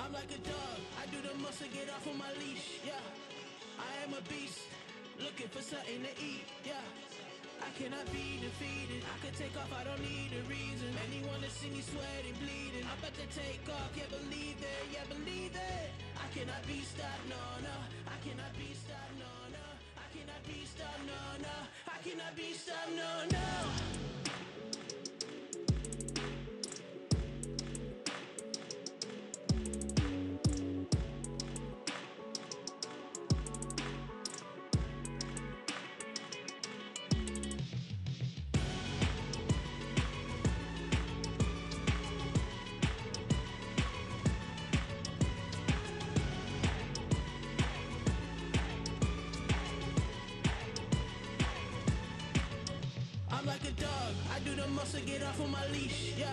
I'm like a dog, I do the most to get off of my leash, yeah. I am a beast, looking for something to eat, yeah. I cannot be defeated, I can take off, I don't need a reason. Anyone that see me sweating, bleeding, I'm about to take off, yeah believe it, yeah believe it. I cannot be stopped, no, no, I cannot be stopped, no, no. I cannot be stopped, no, no, I cannot be stopped, no, no. I'm like a dog, I do the most to get off of my leash, yeah.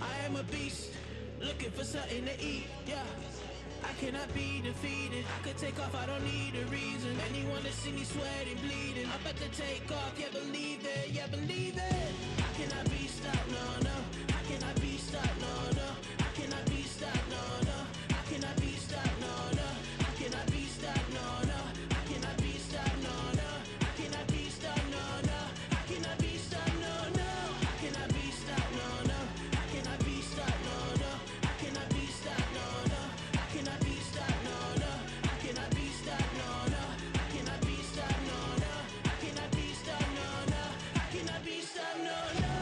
I am a beast, looking for something to eat, yeah. I cannot be defeated, I can take off, I don't need a reason. Anyone that see me sweating, bleeding, I'm about to take off, yeah believe it, yeah believe it. I cannot be stopped, no, no. I cannot be stopped, no, no. I cannot be stopped, no, no. I cannot be stopped, no, no. I cannot be stopped, no, no. I cannot be stopped, no, no. I cannot be stopped, no, no. I cannot be stopped, no, no. I cannot be stopped, no, no. I cannot be stopped, no, no. I cannot be stopped, no, no. I cannot be stopped, no, no. I cannot be stopped, no, no. I cannot be stopped, no, no. I cannot be stopped, no, no. I cannot be stopped, no, no.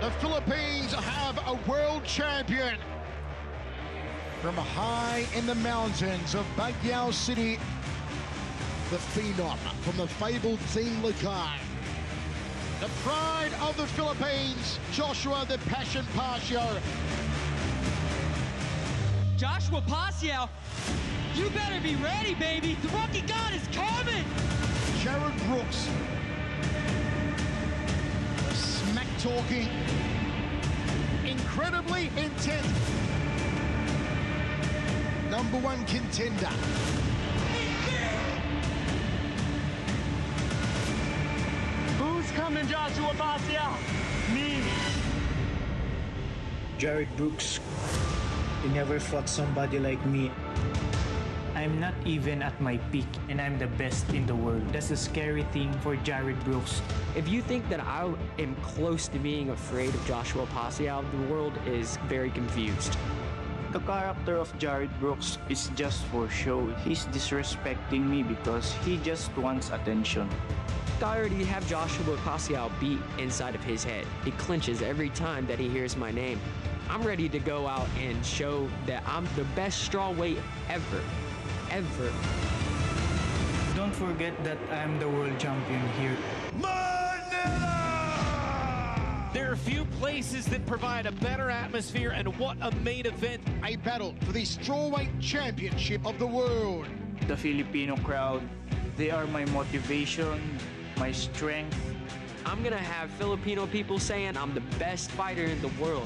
The Philippines have a world champion. From high in the mountains of Baguio City, the phenom from the fabled Team Lakay. The pride of the Philippines, Joshua the Passion Pacio. Joshua Pacio, you better be ready, baby. The Rookie God is coming. Jared Brooks. Smack talking. Incredibly intense. #1 contender. Who's coming, Joshua Pacio? Me. Jared Brooks, you never fought somebody like me. I'm not even at my peak, and I'm the best in the world. That's a scary thing for Jared Brooks. If you think that I am close to being afraid of Joshua Pacio, the world is very confused. The character of Jared Brooks is just for show. He's disrespecting me because he just wants attention. I already have Joshua Pacio beat inside of his head. He clenches every time that he hears my name. I'm ready to go out and show that I'm the best strawweight ever. Don't forget that I'm the world champion here. Manila! There are few places that provide a better atmosphere, and what a main event. A battle for the strawweight championship of the world. The Filipino crowd, they are my motivation, my strength. I'm gonna have Filipino people saying I'm the best fighter in the world.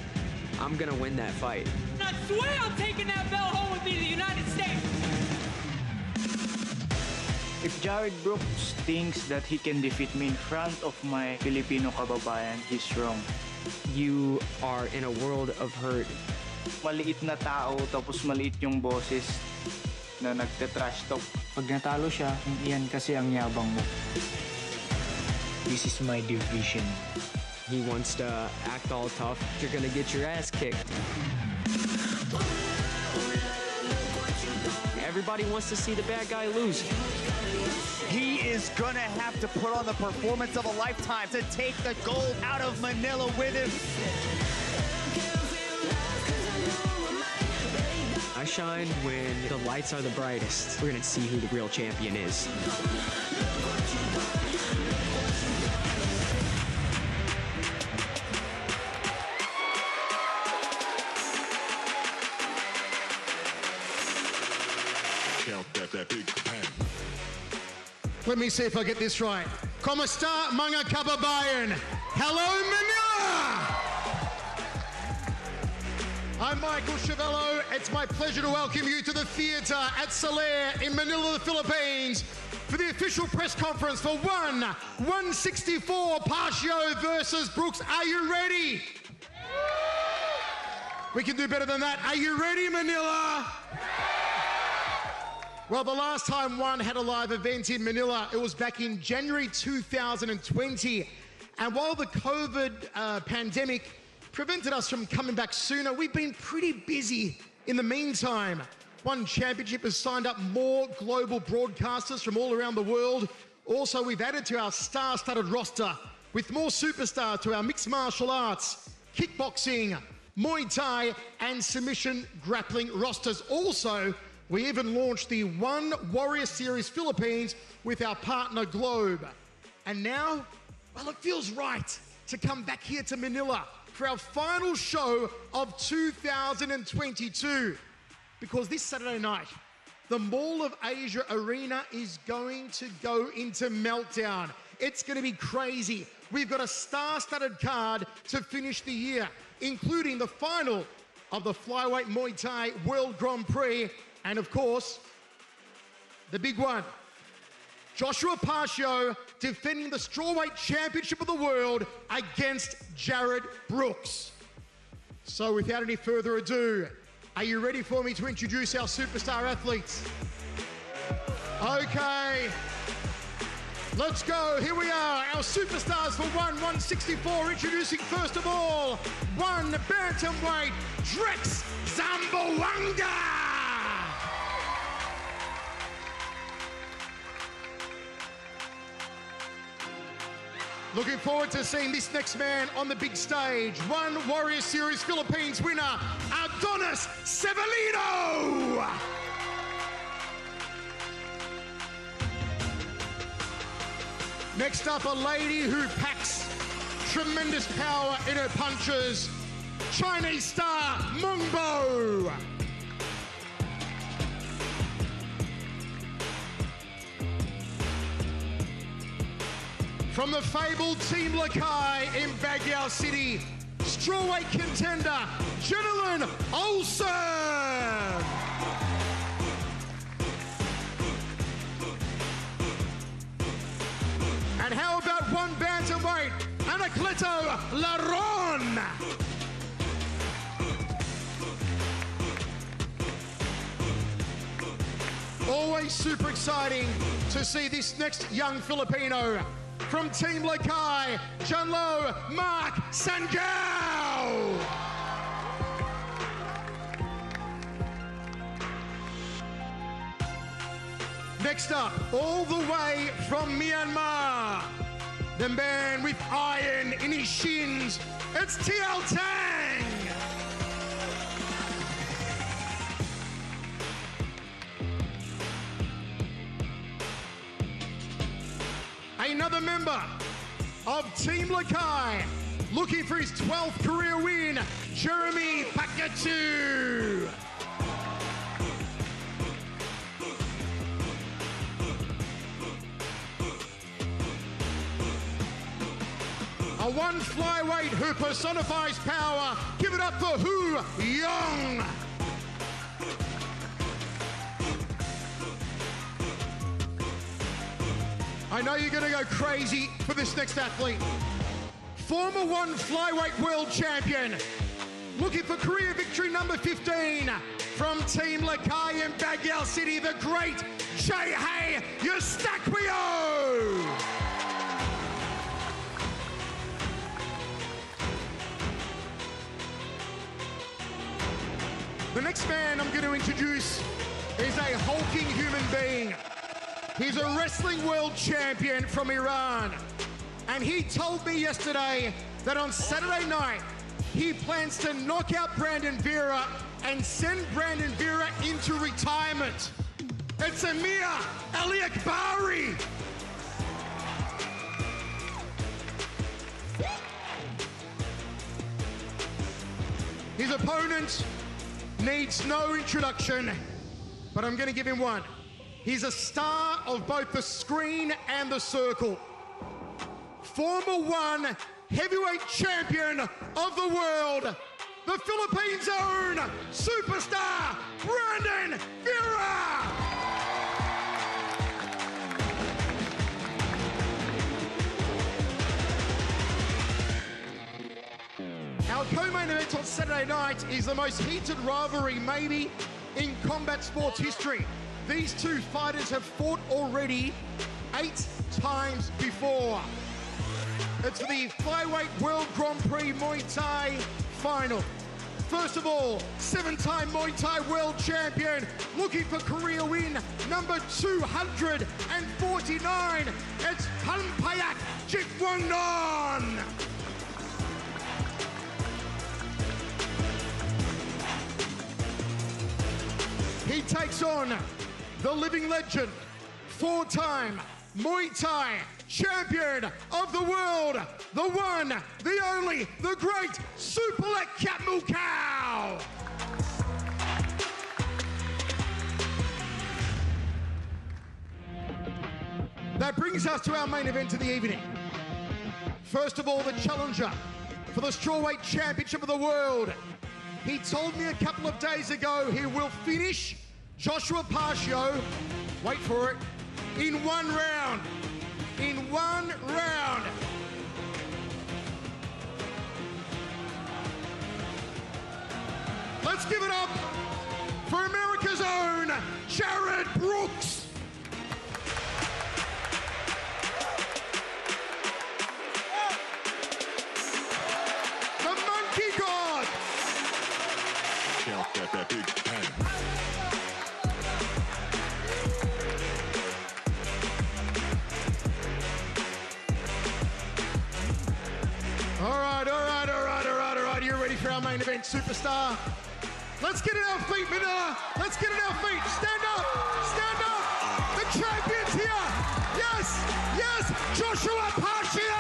I'm gonna win that fight. I swear I'm taking that belt home with me to the United States. If Jared Brooks thinks that he can defeat me in front of my Filipino kababayan, he's wrong. You are in a world of hurt. Maliit na tao, tapos maliit yung boses na nagte-trash talk. Pag natalo siya, yan kasi ang yabang mo. This is my division. He wants to act all tough. You're gonna get your ass kicked. Everybody wants to see the bad guy lose. He is gonna have to put on the performance of a lifetime to take the gold out of Manila with him. I shine when the lights are the brightest. We're gonna see who the real champion is. Let me see if I get this right. Como esta, mga kababayan? Hello, Manila! I'm Michael Chavello. It's my pleasure to welcome you to the theatre at Solaire in Manila, the Philippines, for the official press conference for 164 Pacio versus Brooks. Are you ready? We can do better than that. Are you ready, Manila? Well, the last time one had a live event in Manila, it was back in January 2020. And while the COVID pandemic prevented us from coming back sooner, we've been pretty busy in the meantime. One Championship has signed up more global broadcasters from all around the world. Also, we've added to our star-studded roster with more superstars to our mixed martial arts, kickboxing, Muay Thai, and submission grappling rosters. Also, we even launched the One Warrior Series Philippines with our partner Globe. And now, well, it feels right to come back here to Manila for our final show of 2022. Because this Saturday night, the Mall of Asia Arena is going to go into meltdown. It's going to be crazy. We've got a star-studded card to finish the year, including the final of the Flyweight Muay Thai World Grand Prix. And of course, the big one, Joshua Pacio defending the strawweight championship of the world against Jared Brooks. So without any further ado, are you ready for me to introduce our superstar athletes? Okay, let's go. Here we are, our superstars for 164. Introducing first of all, one bantamweight, Drex Zamboanga. Looking forward to seeing this next man on the big stage. One Warrior Series Philippines winner, Adonis Severino. Next up, a lady who packs tremendous power in her punches, Chinese star Mungbo. From the fabled Team Lakai in Baguio City, strawweight contender, Jenilyn Olsen. And how about one bantamweight, Anacleto Laron. Always super exciting to see this next young Filipino from Team Lakai, Junlo Mark Sangao. Next up, all the way from Myanmar, the man with iron in his shins, it's TL Tang. Another member of Team Lakai, looking for his 12th career win, Jeremy Pakatu. A one flyweight who personifies power. Give it up for Hu Yong. I know you're going to go crazy for this next athlete. Former one flyweight world champion, looking for career victory number 15 from Team Lakai in Baguio City, the great Jai Eustaquio. The next man I'm going to introduce is a hulking human being. He's a wrestling world champion from Iran. And he told me yesterday that on Saturday night, he plans to knock out Brandon Vera and send Brandon Vera into retirement. It's Amir Aliakbari. His opponent needs no introduction, but I'm going to give him one. He's a star of both the screen and the circle. Former one heavyweight champion of the world, the Philippines' own superstar, Brandon Vera. Our co-main event on Saturday night is the most heated rivalry maybe in combat sports history. These two fighters have fought already 8 times before. It's for the Flyweight World Grand Prix Muay Thai final. First of all, 7-time Muay Thai world champion, looking for career win number 249. It's Pampayak Jitwangnon. He takes on the living legend, 4-time Muay Thai champion of the world, the one, the only, the great Supalek Katmukau. That brings us to our main event of the evening. First of all, the challenger for the strawweight championship of the world. He told me a couple of days ago he will finish Joshua Pacio, wait for it, in 1 round. In 1 round. Let's give it up for America's own Jared Brooks. The Monkey God. Count that big pen. our main event superstar. Let's get in our feet, Manila. Let's get in our feet. Stand up. Stand up. The champion's here. Yes. Yes. Joshua Pacio.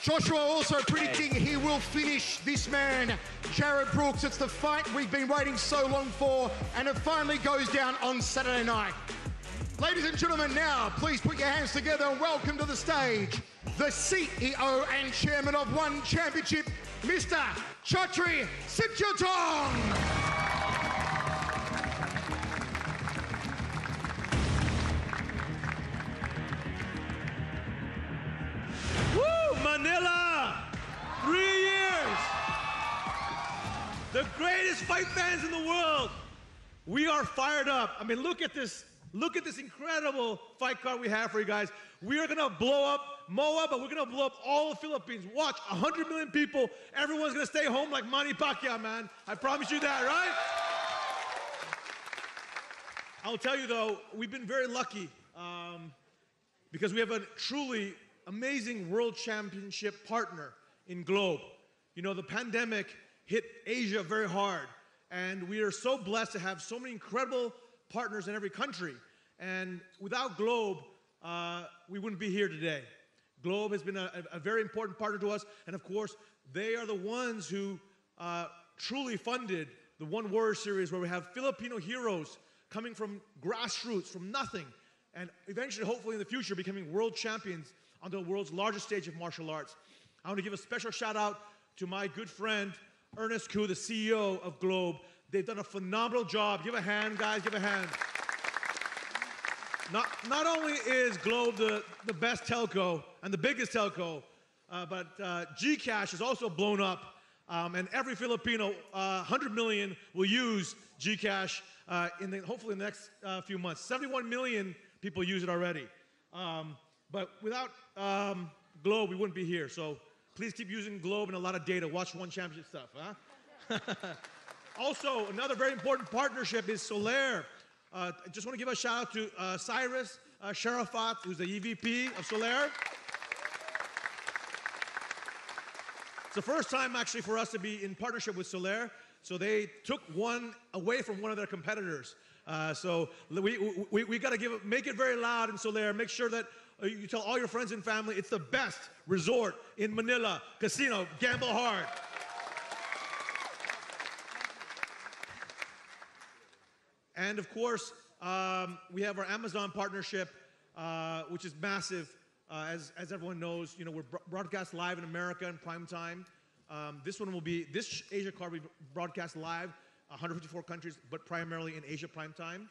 Joshua also predicting he will finish this man, Jared Brooks. It's the fight we've been waiting so long for, and it finally goes down on Saturday night. Ladies and gentlemen, now please put your hands together and welcome to the stage the CEO and chairman of One Championship, Mr. Chatri Sitchatong. Manila, 3 years. The greatest fight fans in the world. We are fired up. I mean, look at this incredible fight card we have for you guys. We are gonna blow up MOA, but we're gonna blow up all the Philippines. Watch, 100 million people. Everyone's gonna stay home like Manny Pacquiao, man. I promise you that, right? I'll tell you though, we've been very lucky because we have a truly amazing world championship partner in Globe. You know, the pandemic hit Asia very hard, and we are so blessed to have so many incredible partners in every country. And without Globe, we wouldn't be here today. Globe has been a very important partner to us, and of course, they are the ones who truly funded the One Warrior Series, where we have Filipino heroes coming from grassroots, from nothing, and eventually, hopefully in the future, becoming world champions on the world's largest stage of martial arts. I want to give a special shout out to my good friend, Ernest Koo, the CEO of Globe. They've done a phenomenal job. Give a hand, guys, give a hand. Not only is Globe the best telco and the biggest telco, but GCash has also blown up. And every Filipino, 100 million, will use GCash hopefully in the next few months. 71 million people use it already. But without Globe, we wouldn't be here. So please keep using Globe and a lot of data. Watch One Championship stuff, huh? Also, another very important partnership is Solaire. I just want to give a shout out to Cyrus Sharafat, who's the EVP of Solaire. It's the first time actually for us to be in partnership with Solaire. So they took one away from one of their competitors. So we got to make it very loud in Solaire. Make sure that you tell all your friends and family it's the best resort in Manila. Casino, gamble hard. And of course, we have our Amazon partnership, which is massive. As everyone knows, you know, we're broadcast live in America in prime time. This Asia card we broadcast live, 154 countries, but primarily in Asia prime time.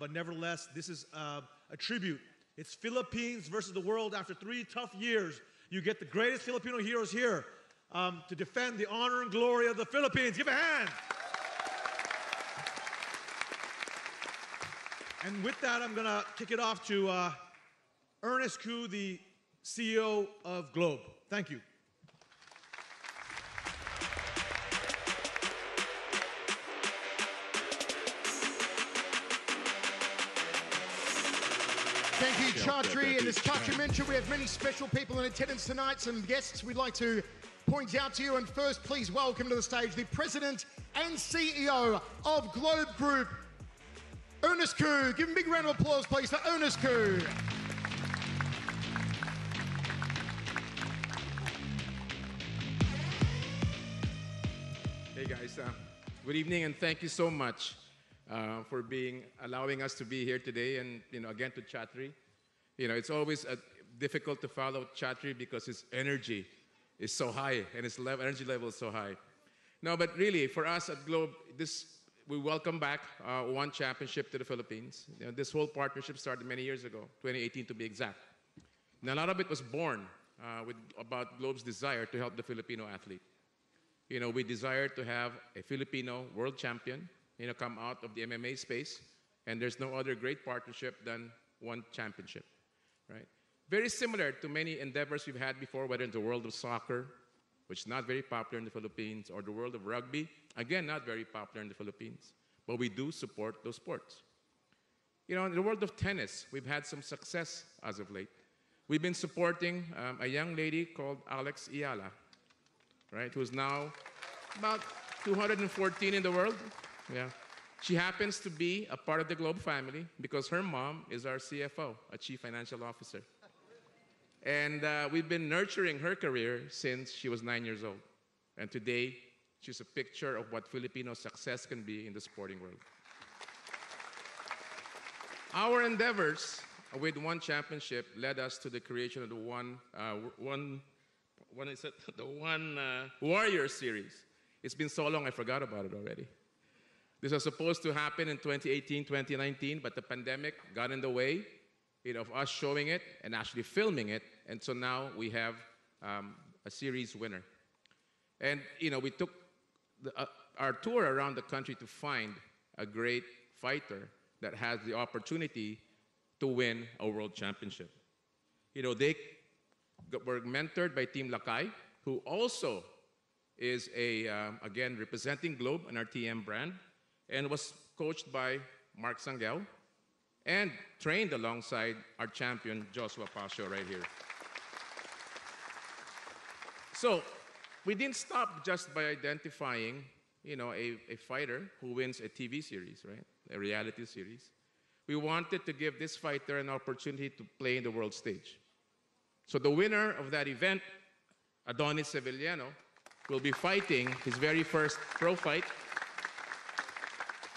But nevertheless, this is a tribute. It's Philippines versus the world. After 3 tough years, you get the greatest Filipino heroes here to defend the honor and glory of the Philippines. Give a hand. And with that, I'm going to kick it off to Ernest Koo, the CEO of Globe. Thank you. Thank you, Chatri. And as Chatri mentioned, we have many special people in attendance tonight, some guests we'd like to point out to you. And first, please welcome to the stage the President and CEO of Globe Group, Ernest Koo. Give him a big round of applause, please, for Ernest Koo. Hey guys, good evening, and thank you so much for allowing us to be here today. And again to Chatri, it's always difficult to follow Chatri because his energy is so high and his energy level is so high. No, but really for us at Globe, we welcome back One Championship to the Philippines. This whole partnership started many years ago, 2018 to be exact. And a lot of it was born about Globe's desire to help the Filipino athlete. We desire to have a Filipino world champion, come out of the MMA space. And there's no other great partnership than one championship, right? Very similar to many endeavors we've had before, whether in the world of soccer, which is not very popular in the Philippines, or the world of rugby, again, not very popular in the Philippines, but we do support those sports. You know, in the world of tennis, we've had some success as of late. We've been supporting a young lady called Alex Iala, right, who's now about 214 in the world. Yeah. She happens to be a part of the Globe family because her mom is our CFO, a Chief Financial Officer. And we've been nurturing her career since she was 9 years old. And today, she's a picture of what Filipino success can be in the sporting world. Our endeavors with one championship led us to the creation of the one Warrior Series. It's been so long, I forgot about it already. This was supposed to happen in 2018, 2019, but the pandemic got in the way, you know, of us showing it and actually filming it. And so now we have a series winner. And, you know, we took our tour around the country to find a great fighter that has the opportunity to win a world championship. You know, they were mentored by Team Lakay, who also is again, representing Globe and our TM brand, and was coached by Mark Sanggel and trained alongside our champion, Joshua Pacio, right here. So we didn't stop just by identifying, you know, a fighter who wins a TV series, right? A reality series. We wanted to give this fighter an opportunity to play in the world stage. So the winner of that event, Adonis Sevillano, will be fighting his very first pro fight.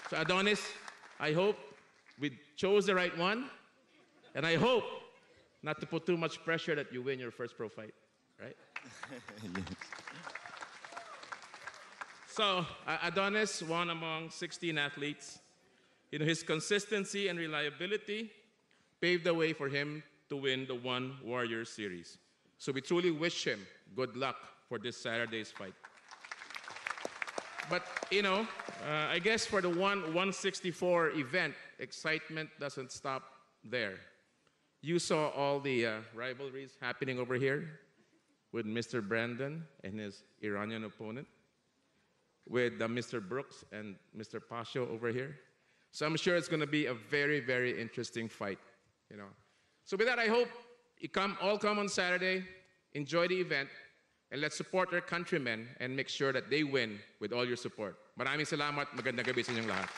So Adonis, I hope we chose the right one, and I hope not to put too much pressure that you win your first pro fight, right? Yes. So Adonis, one among 16 athletes. You know, his consistency and reliability paved the way for him to win the One Warrior Series. So we truly wish him good luck for this Saturday's fight. But, you know, I guess for the 164 event, excitement doesn't stop there. You saw all the rivalries happening over here with Mr. Brandon and his Iranian opponent, with Mr. Brooks and Mr. Pacio over here. So I'm sure it's going to be a very, very interesting fight, you know. So with that, I hope you all come on Saturday, enjoy the event, and let's support our countrymen and make sure that they win with all your support. Maraming salamat. Magandang gabi sa inyong lahat.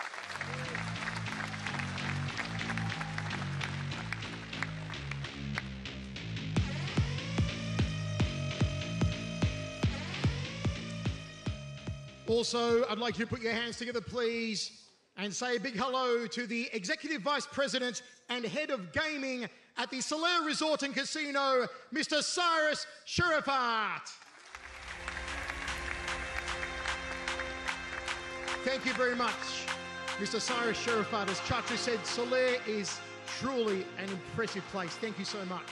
Also, I'd like you to put your hands together, please, and say a big hello to the Executive Vice President and Head of Gaming at the Solaire Resort and Casino, Mr. Cyrus Sharifat. Thank you very much, Mr. Cyrus Sharifat. As Chatri said, Solaire is truly an impressive place. Thank you so much.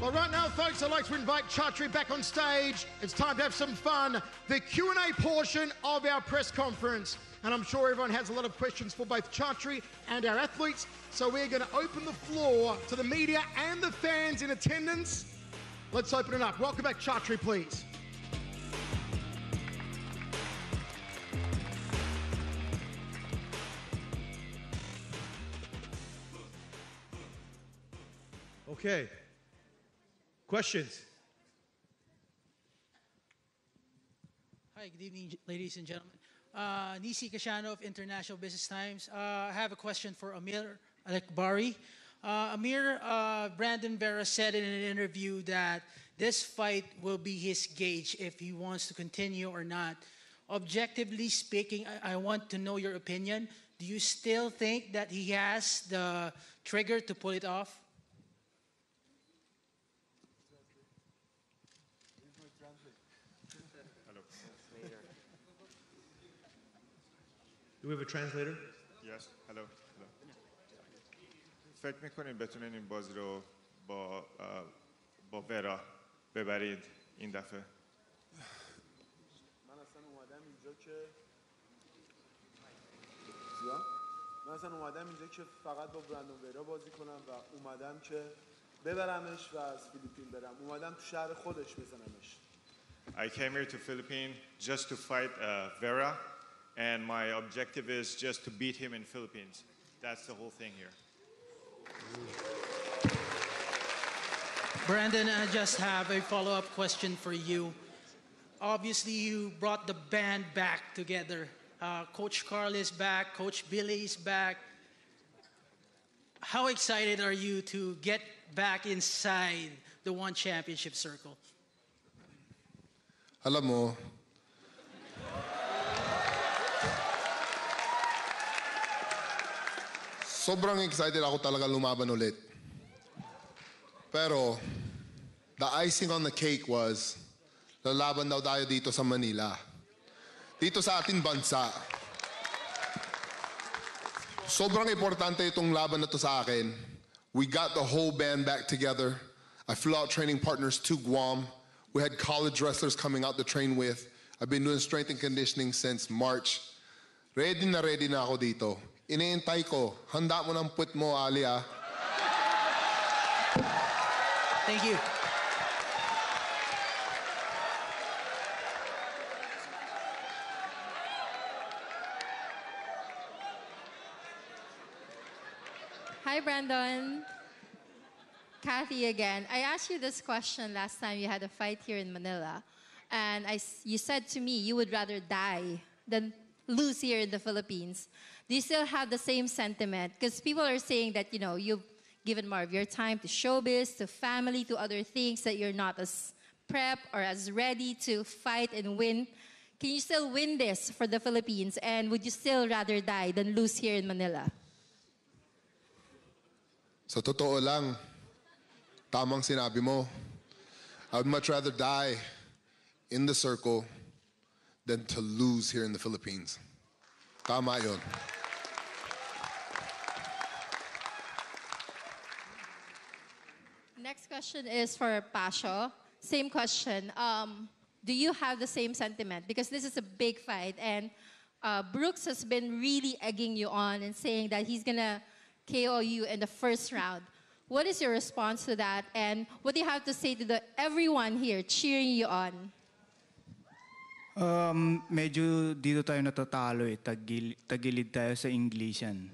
Well, right now, folks, I'd like to invite Chatri back on stage. It's time to have some fun. The Q&A portion of our press conference. And I'm sure everyone has a lot of questions for both Chatri and our athletes. So we're going to open the floor to the media and the fans in attendance. Let's open it up. Welcome back, Chatri, please. Okay. Questions? Hi, good evening, ladies and gentlemen. Nisi Kashano of International Business Times. I have a question for Amir Alekbari. Amir, Brandon Vera said in an interview that this fight will be his gauge if he wants to continue or not. Objectively speaking, I want to know your opinion. Do you still think that he has the trigger to pull it off? Do we have a translator? Yes, hello. فکر میکنید بتونین این بازی رو با ورا ببرید این دفعه؟ من اصلا اومدم اینجا که من اصلا اومدم اینجا که فقط با برندون ورا بازی کنم و اومدم که ببرمش و از فیلیپین برم. اومدم تو شهر خودش بزنمش. I came here to Philippines just to fight Vera, and my objective is just to beat him in Philippines. That's the whole thing here. Brandon, I just have a follow-up question for you. Obviously, you brought the band back together. Coach Carl is back, Coach Billy is back. How excited are you to get back inside the One Championship circle? Alam mo, sobrang excited ako talaga lumaban ulit. Pero, the icing on the cake was, lalaban daw tayo dito sa Manila. Dito sa ating bansa. Sobrang importante itong laban na to sa akin. We got the whole band back together. I flew out training partners to Guam. We had college wrestlers coming out to train with. I've been doing strength and conditioning since March. Ready na ako dito. Iniintay ko. Handa mo ng puwet mo, Ali, ah. Thank you. Hi, Brandon. Kathy again. I asked you this question last time you had a fight here in Manila. And you said to me you would rather die than lose here in the Philippines. Do you still have the same sentiment? Because people are saying that, you know, you've given more of your time to showbiz, to family, to other things, that you're not as prep or as ready to fight and win. Can you still win this for the Philippines? And would you still rather die than lose here in Manila? Sa totoo lang, tamang sinabi mo. I would much rather die in the circle than to lose here in the Philippines. Tama yun. Next question is for Pacio. Same question. Do you have the same sentiment? Because this is a big fight, and Brooks has been really egging you on and saying that he's gonna KO you in the first round. What is your response to that? And what do you have to say to everyone here cheering you on? Medyo dito tayo natatalo eh. Tagilid tayo sa Englishan.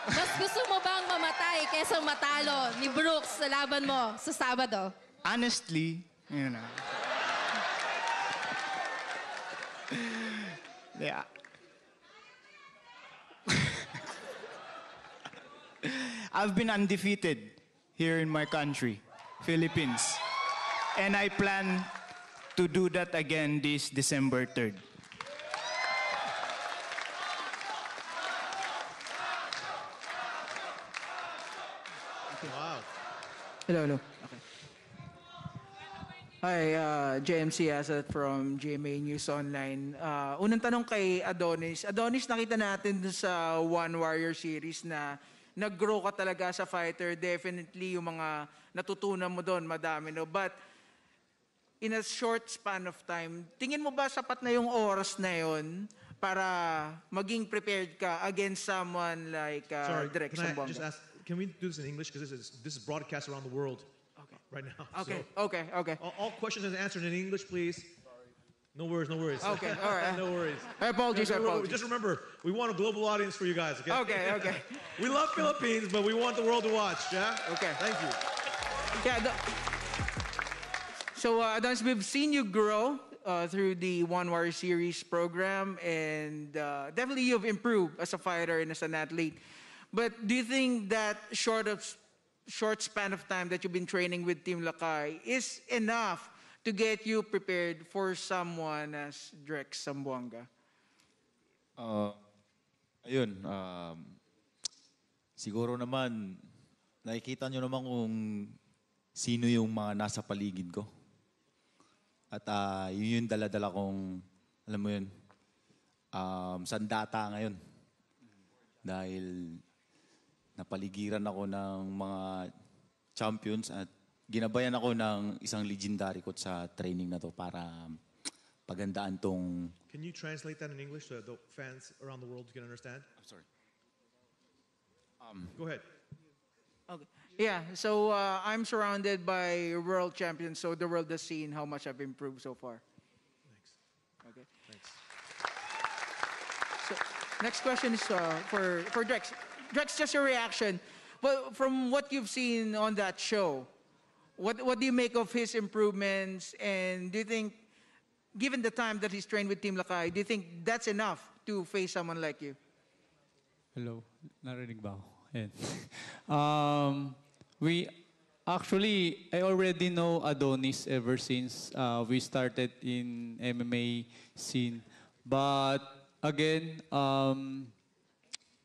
Mas gusto mo bang mamatay kaysa matalo ni Brooks sa laban mo sa Sabado? Honestly, yun na. Yeah. I've been undefeated here in my country, Philippines. And I plan to do that again this December 3rd. Wow. Hello. Okay. Hi, JMC Asset from GMA News Online. Unang tanong kay Adonis. Adonis, nakita natin sa One Warrior Series na nag-grow ka talaga sa fighter. Definitely, yung mga natutunan mo doon, madami, no? But in a short span of time, tingin mo ba sapat na yung oras na yun para maging prepared ka against someone like Direk Sambuanga? Just ask, can we do this in English? Because this is broadcast around the world right now. Okay, so okay. All questions and answers in English, please. No worries. Okay, all right. No worries. Apologies. Just remember, we want a global audience for you guys, okay? Okay. We love Philippines, but we want the world to watch, yeah? Okay. Thank you. Yeah. So, Adonis, we've seen you grow through the One Warrior Series program, and definitely you've improved as a fighter and as an athlete. But do you think that short span of time that you've been training with Team Lakay is enough to get you prepared for someone as Direk Sambuanga? Siguro naman, nakikita nyo naman kung sino yung mga nasa paligid ko. At yun yung dala-dala kong, alam mo yun, sandata ngayon. Dahil napaligiran ako ng mga champions at ginabayan ako ng isang legendary coach sa training na to para pagandaan tong... Can you translate that in English so the fans around the world can understand? I'm sorry. Go ahead. Okay. Yeah, so I'm surrounded by world champions, so the world has seen how much I've improved so far. Thanks. Okay. Thanks. So, next question is for Drex. Drex, just your reaction. Well, from what you've seen on that show, what do you make of his improvements? And do you think, given the time that he's trained with Team Lakay, do you think that's enough to face someone like you? Hello, narinig ba ako? Ayan. I already know Adonis ever since we started in MMA scene. But again,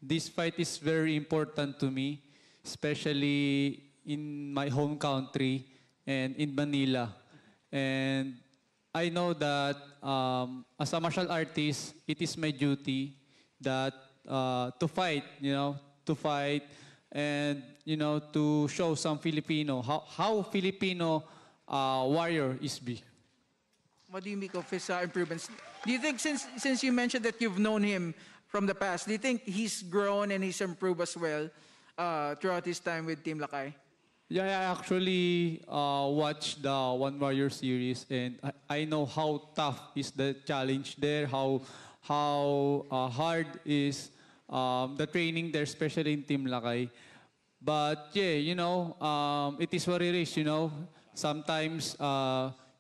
this fight is very important to me, especially in my home country and in Manila. And I know that as a martial artist, it is my duty that to fight, to fight and, to show some Filipino, how Filipino warrior is be. What do you make of his improvements? Do you think, since you mentioned that you've known him from the past, do you think he's grown and he's improved as well throughout his time with Team Lakay? Yeah, I actually watched the One Warrior series, and I know how tough is the challenge there, how hard is the training there, especially in Team Lakay. But yeah, it is what it is, Sometimes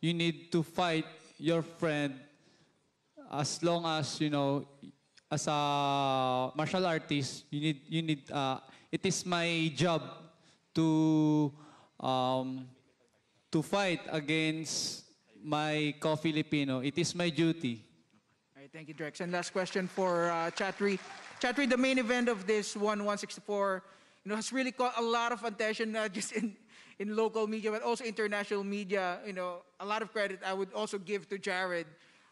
you need to fight your friend as long as, as a martial artist, it is my job to fight against my co-Filipino. It is my duty. All right, thank you, Drex. And last question for Chatri. Chatri, the main event of this 164, has really caught a lot of attention, not just in local media, but also international media. A lot of credit I would also give to Jared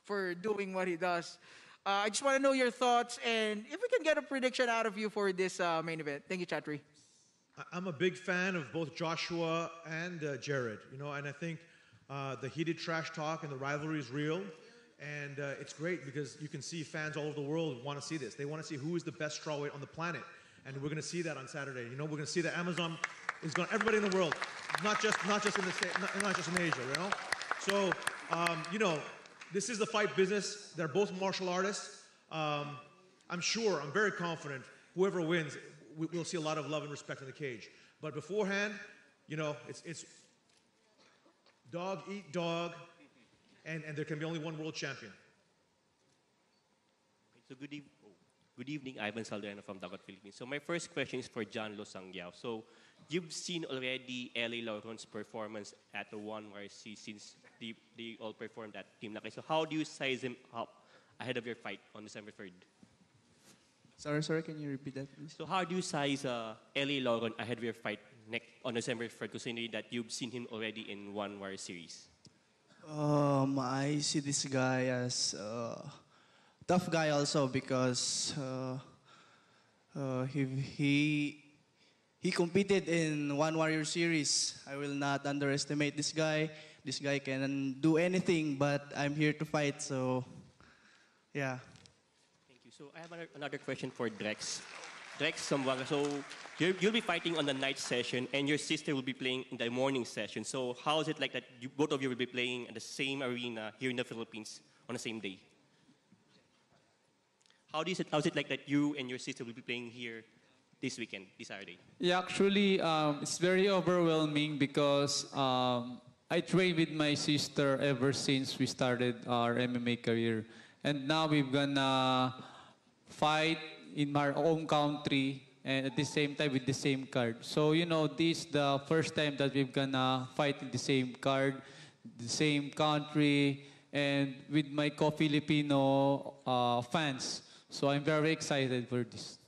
for doing what he does. I just want to know your thoughts, and if we can get a prediction out of you for this main event. Thank you, Chatri. I'm a big fan of both Joshua and Jared, and I think the heated trash talk and the rivalry is real. And it's great because you can see fans all over the world want to see this. They want to see who is the best strawweight on the planet. And we're going to see that on Saturday. We're going to see that Amazon is going everybody in the world, not just in the States, not just in Asia, So, this is the fight business. They're both martial artists. I'm very confident, whoever wins, we'll see a lot of love and respect in the cage. But beforehand, it's dog eat dog, and there can be only one world champion. So good evening, Ivan Salderano from Dagat, Philippines. So my first question is for John Losangyao. So you've seen already L.A. Lauron's performance at the One YC since they all performed at Team Lakay. So how do you size him up ahead of your fight on December 3rd? Sorry, can you repeat that, please? So how do you size L.A. Lauron ahead of your fight on December 3rd, considering that you've seen him already in One Warrior series? I see this guy as tough guy also because he competed in One Warrior series. I will not underestimate this guy. This guy can do anything, but I'm here to fight, so yeah. Thank you. So I have another question for Drex. Drex Zamboanga, so you'll be fighting on the night session and your sister will be playing in the morning session. So how is it like that both of you will be playing in the same arena here in the Philippines on the same day? How is it like that you and your sister will be playing here this weekend, this Saturday? Yeah, actually, it's very overwhelming because I trained with my sister ever since we started our MMA career. And now we're gonna fight in our own country and at the same time with the same card. So, this is the first time that we're gonna fight in the same card, the same country, and with my co-Filipino fans. So I'm very excited for this.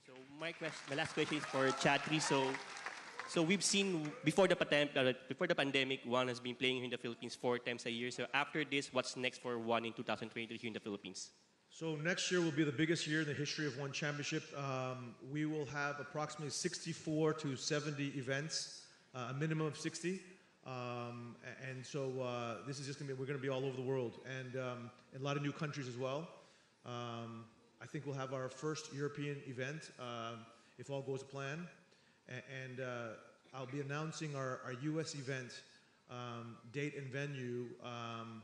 So my last question is for Chatri. So we've seen before the pandemic, One has been playing here in the Philippines 4 times a year. So after this, what's next for One in 2023 here in the Philippines? So next year will be the biggest year in the history of One Championship. We will have approximately 64 to 70 events, a minimum of 60. And so this is just we're going to be all over the world and in a lot of new countries as well. I think we'll have our first European event if all goes to plan. And I'll be announcing our US event date and venue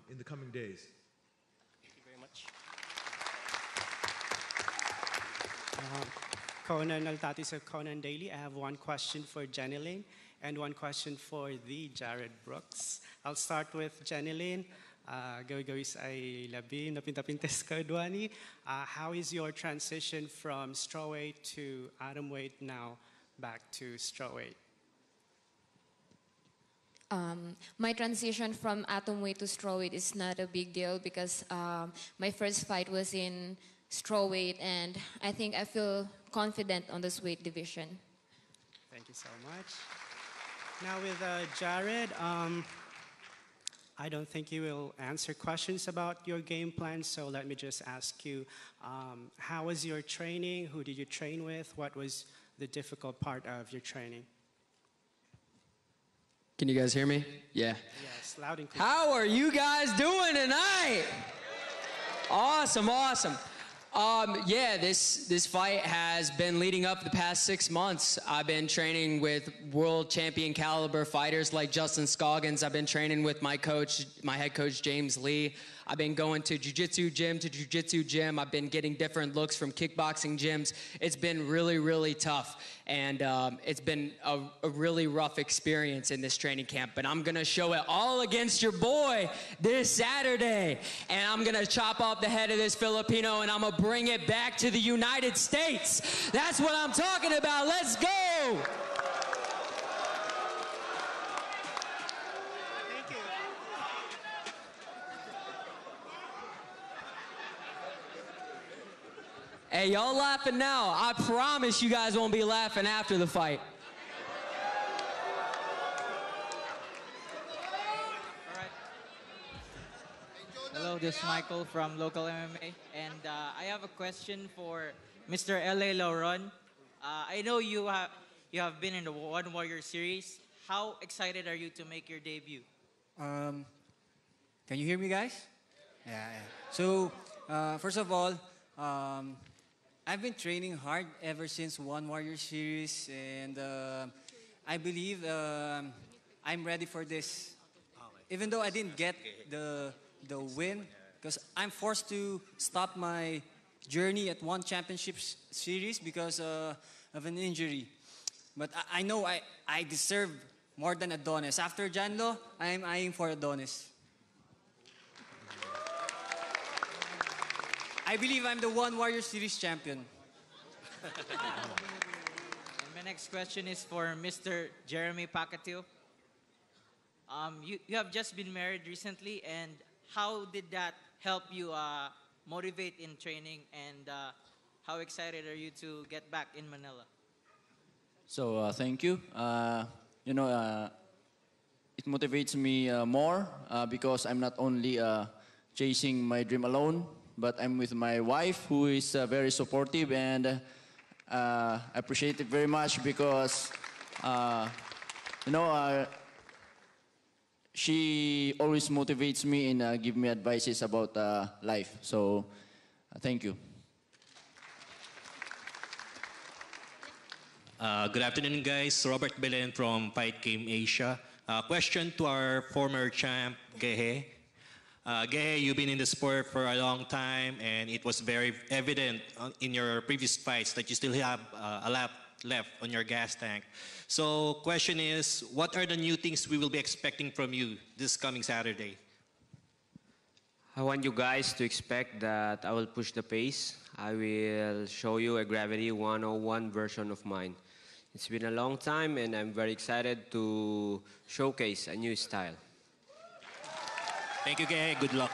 in the coming days. Thank you very much. Conan Altatis of Conan Daily. I have one question for Jenny Lynn and one question for the Jared Brooks. I'll start with Jenny Lynn. Gawis ay labi na pinta-pintes ka Duani. How is your transition from strawweight to atomweight now back to strawweight? My transition from atomweight to strawweight is not a big deal because my first fight was in strawweight, and I think I feel confident on this weight division. Thank you so much. Now with Jared, I don't think you will answer questions about your game plan, so let me just ask you, how was your training? Who did you train with? What was the difficult part of your training? Can you guys hear me? Yeah. Yes, loud and clear. How are you guys doing tonight? Awesome, awesome. Yeah, this fight has been leading up the past 6 months. I've been training with world champion caliber fighters like Justin Scoggins. I've been training with my head coach, James Lee. I've been going to jiu-jitsu gym to jiu-jitsu gym. I've been getting different looks from kickboxing gyms. It's been really, really tough. And it's been a really rough experience in this training camp. But I'm going to show it all against your boy this Saturday. And I'm going to chop off the head of this Filipino and I'm going to bring it back to the United States. That's what I'm talking about. Let's go. Hey, y'all laughing now. I promise you guys won't be laughing after the fight. Hello, this is Michael from Local MMA, and I have a question for Mr. L.A. Lauron. I know you have been in the One Warrior series. How excited are you to make your debut? Can you hear me, guys? Yeah. So, first of all, I've been training hard ever since One Warrior series, and I believe I'm ready for this. Even though I didn't get the win, because I'm forced to stop my journey at One Championship series because of an injury. But I know I deserve more than Adonis. After Janlo, I'm eyeing for Adonis. I believe I'm the One Warrior Series champion. And my next question is for Mr. Jeremy Pacquiao. You have just been married recently, and how did that help you motivate in training, and how excited are you to get back in Manila? So thank you. It motivates me more because I'm not only chasing my dream alone, but I'm with my wife, who is very supportive, and I appreciate it very much because, she always motivates me and give me advices about life. So, thank you. Good afternoon, guys. Robert Belen from Fight Game Asia. Question to our former champ, Gehe. Gehe, you've been in the sport for a long time, and it was very evident in your previous fights that you still have a lap left on your gas tank. So, question is, what are the new things we will be expecting from you this coming Saturday? I want you guys to expect that I will push the pace. I will show you a Gravity 101 version of mine. It's been a long time, and I'm very excited to showcase a new style. Thank you, Gehe. Good luck.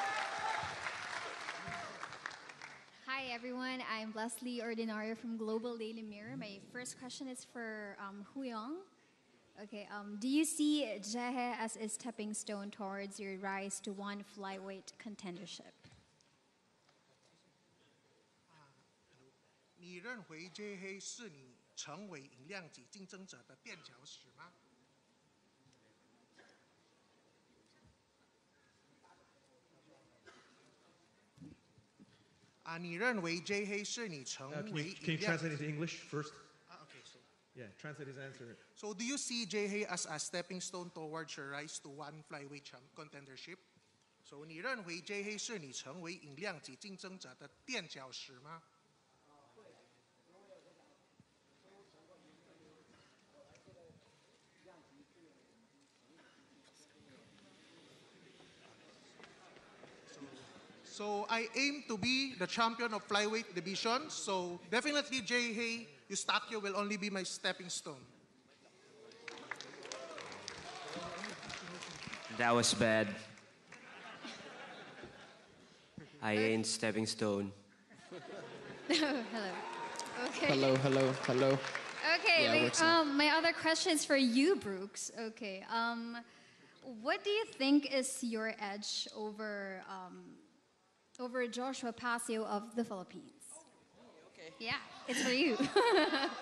Hi, everyone. I'm Leslie Ordinario from Global Daily Mirror. My first question is for Huyong. Okay, do you see Gehe as a stepping stone towards your rise to one flyweight contendership? 你认为这黑是你成为银量级竞争者的垫脚石吗？你认为 Jay 黑是你成 为 Can you translate into English first? Okay, so. Yeah, translate his answer. So do you see Jay Hay as a stepping stone towards your rise to one flyweight contendership? So 你认为 Jay Hay 是你成为饮量级竞争者的垫脚石吗？ So I aim to be the champion of flyweight division. So definitely Jay Hay, Eustaquio will only be my stepping stone. That was bad. I ain't stepping stone. Hello. Okay. Hello. Okay, Yeah, wait, what's up? my other question is for you, Brooks. Okay. What do you think is your edge over over Joshua Pacio of the Philippines? Okay. Yeah, it's for you.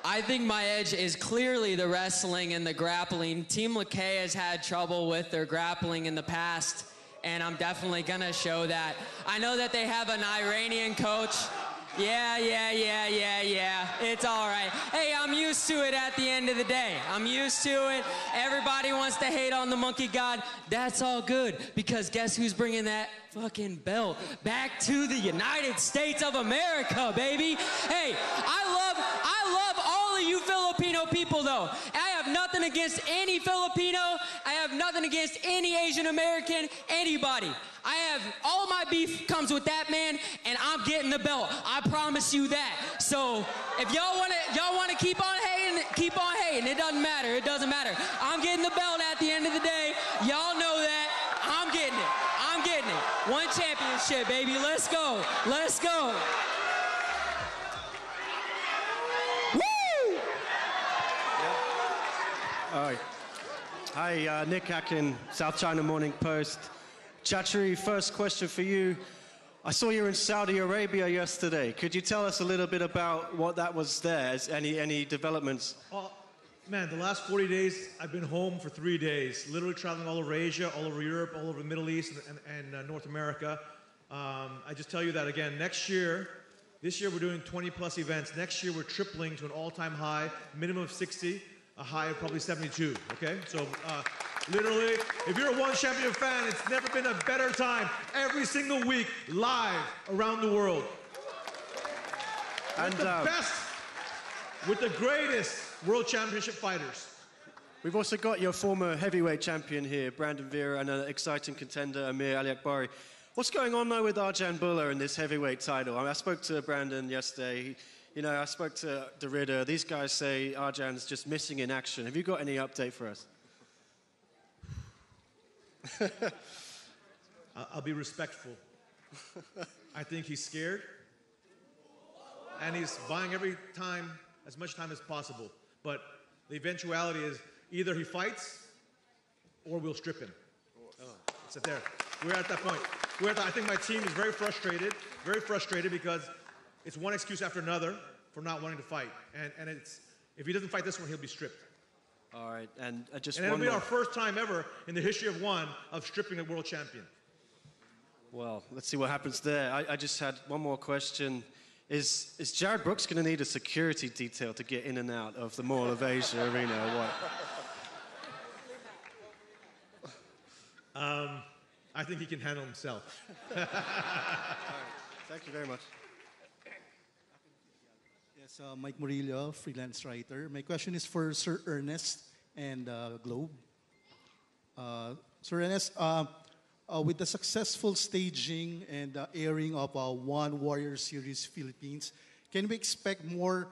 I think my edge is clearly the wrestling and the grappling. Team LeKay has had trouble with their grappling in the past, and I'm definitely gonna show that. I know that they have an Iranian coach. Yeah. It's all right. Hey, I'm used to it at the end of the day. I'm used to it. Everybody wants to hate on the monkey god. That's all good, because guess who's bringing that fucking belt back to the United States of America, baby? Hey, I love all of you Filipino people, though. I have nothing against any Filipino. I have nothing against any Asian American, anybody. I have all my beef comes with that man, and I'm getting the belt. I promise you that. So if y'all wanna keep on hating. It doesn't matter. It doesn't matter. I'm getting the belt at the end of the day. Y'all know that. I'm getting it. One championship, baby. Let's go. Woo! Hi, Nick Akin, South China Morning Post. Chatri, first question for you. I saw you in Saudi Arabia yesterday. Could you tell us a little bit about what that was there? Any developments? Oh, man, the last 40 days, I've been home for 3 days, literally traveling all over Asia, all over Europe, all over the Middle East, and North America. I just tell you that again, this year we're doing 20 plus events. Next year we're tripling to an all-time high, minimum of 60, a high of probably 72, okay? So literally, if you're a One Champion fan, it's never been a better time. Every single week, live around the world. And the best with the greatest World Championship fighters. We've also got your former heavyweight champion here, Brandon Vera, and an exciting contender, Amir Ali Akbari. What's going on, though, with Arjan Bhullar in this heavyweight title? I spoke to Brandon yesterday. I spoke to Derrida. These guys say Arjan's just missing in action. Have you got any update for us? I'll be respectful. I think he's scared, and he's buying as much time as possible. But the eventuality is either he fights or we'll strip him. It's there. We're at that point. I think my team is very frustrated because it's one excuse after another for not wanting to fight. And if he doesn't fight this one, he'll be stripped. All right, and just and it'll be our first time ever in the history of one of stripping a world champion. Well, let's see what happens there. I just had one more question. Is Jared Brooks going to need a security detail to get in and out of the Mall of Asia arena or what? I think he can handle himself. All right. Thank you very much. Yes, Mike Murillo, freelance writer. My question is for Sir Ernest and Globe. Sir Ernest, with the successful staging and airing of One Warrior Series Philippines, can we expect more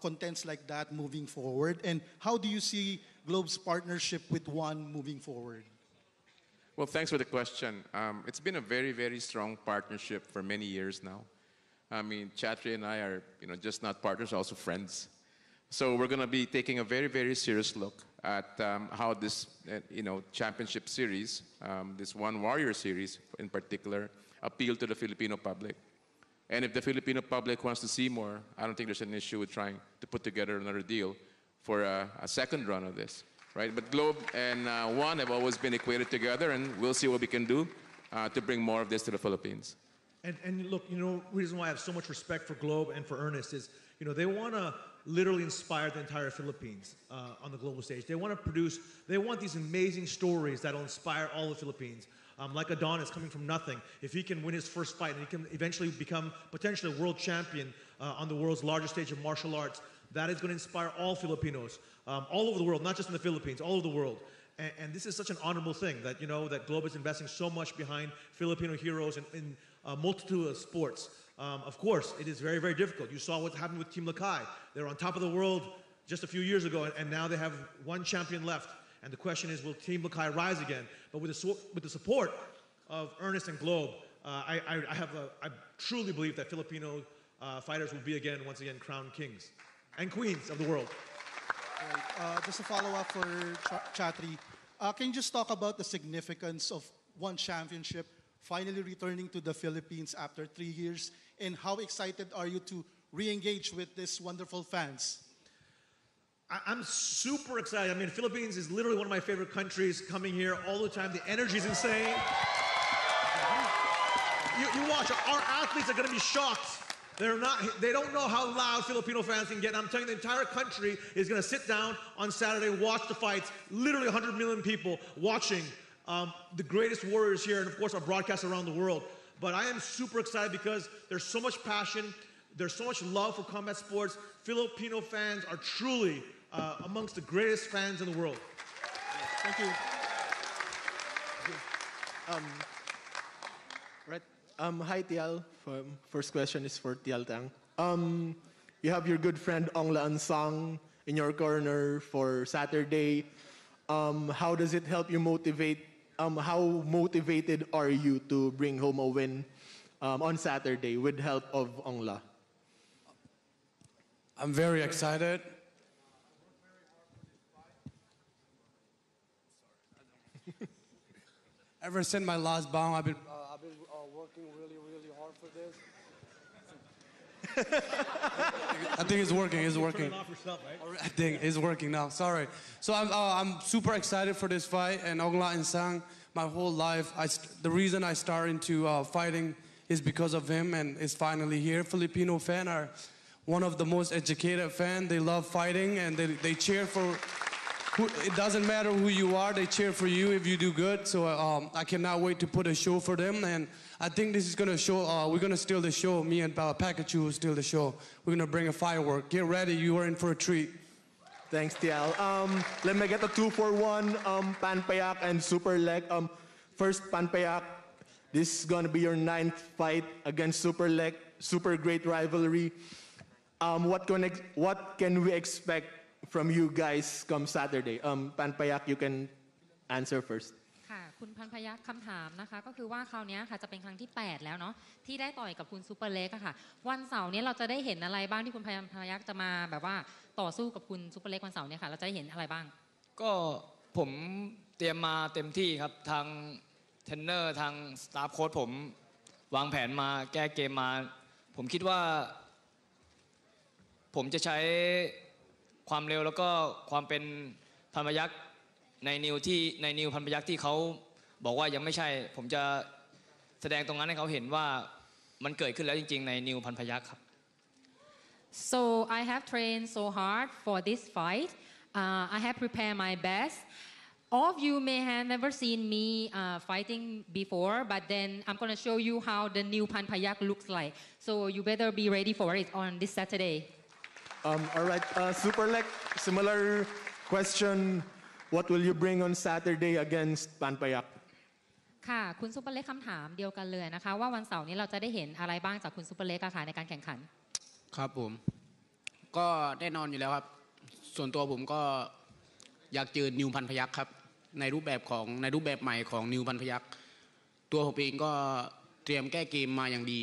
contents like that moving forward? And how do you see Globe's partnership with One moving forward? Well, thanks for the question. It's been a very, very strong partnership for many years now. I mean, Chatri and I are, just not partners, also friends. So we're going to be taking a very, very serious look at how this, championship series, this One Warrior series in particular, appeal to the Filipino public. And if the Filipino public wants to see more, I don't think there's an issue with trying to put together another deal for a second run of this, right? But Globe and One have always been equated together, and we'll see what we can do to bring more of this to the Philippines. And look, reason why I have so much respect for Globe and for Ernest is, they want to literally inspire the entire Philippines on the global stage. They want these amazing stories that'll inspire all the Philippines. Like Adonis coming from nothing. If he can win his first fight and he can eventually become potentially a world champion on the world's largest stage of martial arts, that is going to inspire all Filipinos, all over the world, not just in the Philippines, all over the world. And this is such an honorable thing that, that Globe is investing so much behind Filipino heroes in a multitude of sports. Of course, it is very, very difficult. You saw what happened with Team Lakay. They were on top of the world just a few years ago, and now they have one champion left. And the question is, will Team Lakay rise again? But with the support of Ernest and Globe, I truly believe that Filipino fighters will be once again, crowned kings and queens of the world. Right. Just a follow-up for Chatri. Can you just talk about the significance of one championship finally returning to the Philippines after 3 years? And how excited are you to re-engage with these wonderful fans? I'm super excited. I mean, Philippines is literally one of my favorite countries. Coming here all the time, the energy is insane. You watch, our athletes are going to be shocked. They don't know how loud Filipino fans can get. I'm telling you, the entire country is going to sit down on Saturday, watch the fights. Literally 100 million people watching the greatest warriors here, and of course our broadcasts around the world. But I am super excited because there's so much passion, there's so much love for combat sports. Filipino fans are truly amongst the greatest fans in the world. Thank you. Hi, Tial. First question is for Tial Tang. You have your good friend Ong Laan Sang in your corner for Saturday. How does it help you motivate? How motivated are you to bring home a win on Saturday with help of Ong La? I'm very excited. Ever since my last bout, I've been working really, really hard for this. I think it's working. It's working. I think it's working now. Sorry. So I'm super excited for this fight, and Ong Laan Sang. My whole life, the reason I started into fighting is because of him, and it's finally here. Filipino fans are one of the most educated fans. They love fighting, and they cheer for. It doesn't matter who you are, they cheer for you if you do good. So I cannot wait to put a show for them. And I think this is going to show, we're going to steal the show. Me and Pikachu will steal the show. We're going to bring a firework. Get ready, you are in for a treat. Thanks, Tial. Let me get a 2-for-1, Panpayak and Super Leg. First, Panpayak, this is going to be your 9th fight against Super Leg. Super great rivalry. What can we expect from you guys come Saturday? Panpayak, you can answer first. ค่ะคุณพันพยัคฆ์คำถามนะคะก็คือว่าคราวนี้ค่ะจะเป็นครั้งที่8แล้วเนาะที่ได้ต่อยกับคุณซูเปอร์เล็กค่ะวันเสาร์นี้เราจะได้เห็นอะไรบ้างที่คุณพันพยัคฆ์จะมาแบบว่าต่อสู้กับคุณซูเปอร์เล็กวันเสาร์นี้ค่ะเราจะได้เห็นอะไรบ้างก็ผมเตรียมมาเต็มที่ครับทางเทรนเนอร์ทางสตาฟโค้ชผมวางแผนมาแก้เกมมาผมคิดว่าผมจะใช้ความเร็วแล้วก็ความเป็นพันพยัคฆ์ในนิวพันพยัคฆ์ที่เขาบอกว่ายังไม่ใช่ผมจะแสดงตรงนั้นให้เขาเห็นว่ามันเกิดขึ้นแล้วจริงๆในนิวพันพยัคฆ์ครับ So I have trained so hard for this fight. I have prepared my best. All of you may have never seen me fighting before, but then I'm going to show you how the new Pan Payak looks like. So you better be ready for it on this Saturday. All right, Super Leg, similar question. What will you bring on Saturday against Panpayak? ค่ะคุณซูเปอร์เล็กคำถามเดียวกันเลยนะคะว่าวันเสาร์นี้เราจะได้เห็นอะไรบ้างจากคุณซูเปอร์เล็กค่ะในการแข่งขันครับผมก็แน่นอนอยู่แล้วครับส่วนตัวผมก็อยากเจอนิวพันพยัคฆ์ครับในรูปแบบใหม่ของนิวพันพยัคฆ์ตัวผมเองก็เตรียมแก้เกมมาอย่างดี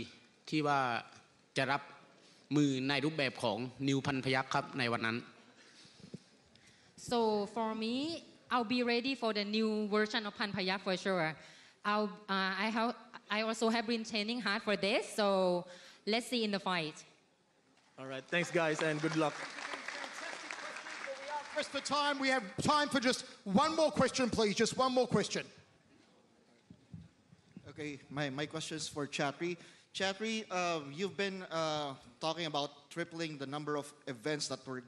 ที่ว่าจะรับมือในรูปแบบของนิวพันพยัคฆ์ครับในวันนั้น So for me I'll be ready for the new version of Pan Payak for sure. I also have been training hard for this, so let's see in the fight. All right, thanks guys and good luck. Press for time. We have time for just one more question, please. Just one more question. Okay, my question is for Chatri. Chatri, you've been talking about tripling the number of events that was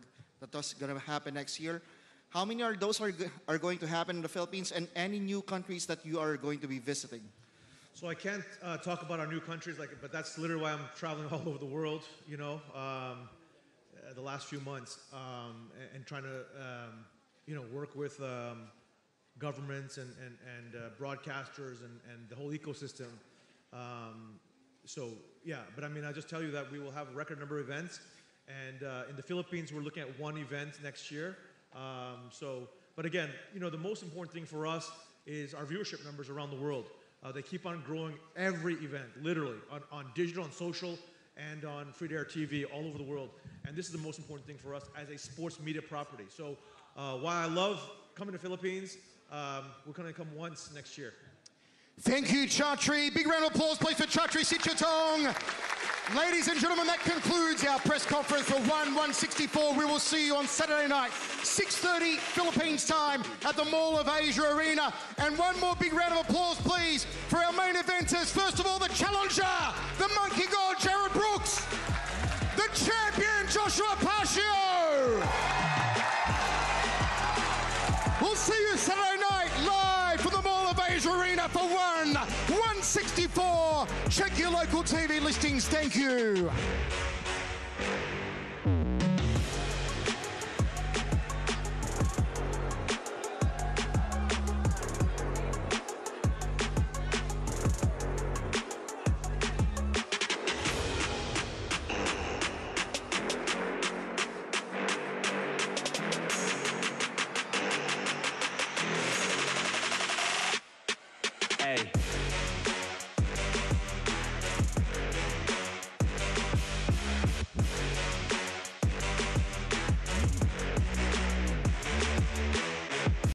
going to happen next year. How many are those are going to happen in the Philippines, and any new countries that you are going to be visiting? So I can't talk about our new countries, but that's literally why I'm traveling all over the world, the last few months, and trying to, work with governments and broadcasters and the whole ecosystem. But I just tell you that we will have a record number of events, and in the Philippines we're looking at one event next year. But again, the most important thing for us is our viewership numbers around the world. They keep on growing every event, literally, on digital, on social, and on free-to-air TV all over the world. And this is the most important thing for us as a sports media property. So while I love coming to Philippines, we're going to come once next year. Thank you, Chatri. Big round of applause, please, for Chatri Sitchatong. Ladies and gentlemen, that concludes our press conference for 1/164. We will see you on Saturday night, 6:30 Philippines time at the Mall of Asia Arena. And one more big round of applause, please, for our main eventers. First of all, the challenger, the monkey god, Jared Brooks. The champion, Joshua Pacio. We'll see you Saturday night live from the Mall of Asia Arena for 1/164. Check your local TV listings. Thank you.